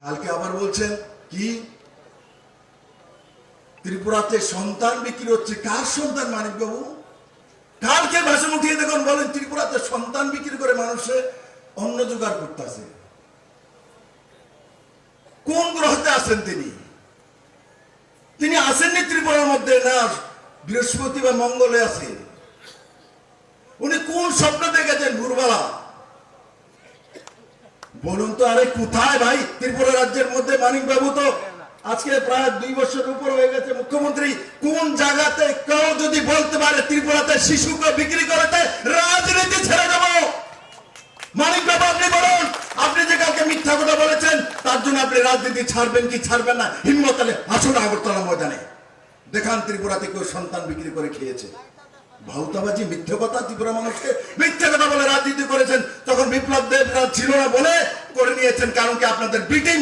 কালকে আবার বলছেন কি ত্রিপুরাতে সন্তান বিক্রি হচ্ছে। কার সন্তান মানিক বাবু? কালকে ভাষণ উঠিয়ে দেখুন, বলেন ত্রিপুরাতে সন্তান বিক্রি করে মানুষে অন্ন জোগাড় করতেছে। কোন গ্রহতে আছেন তিনি? তিনি আসেননি ত্রিপুরার মধ্যে, না বৃহস্পতি বা মঙ্গলে আছে। উনি কোন স্বপ্ন দেখেছেন ভোরবেলা? বলুন তো, আরে কোথায় ভাই ত্রিপুরা রাজ্যের মধ্যে মানিক বাবু তো আজকে প্রায় 2 বছর উপর হয়ে গেছে মুখ্যমন্ত্রী। কোন জায়গাতে কেউ যদি বলতে পারে ত্রিপুরাতে শিশুকে বিক্রি করতে, রাজনীতি ছেড়ে দেব? মানিক বাবু আপনি বলুন, আপনি যে কালকে মিথ্যা কথা বলেছেন তার জন্য আপনি রাজনীতি ছাড়বেন কি ছাড়বেন না? হিম্মত হলে আসুন আগরতলা ময়দানে দেখান ত্রিপুরাতে কেউ সন্তান বিক্রি করে খেয়েছে। ভাউতাবাজি, মিথ্যে কথা, ত্রিপুরা মানুষকে মিথ্যে কথা বলে রাজনীতি করেছেন। তখন বিপ্লব দেব ছিল না বলে করে নিয়েছেন, কারণ কি আপনাদের ব্রিটিশ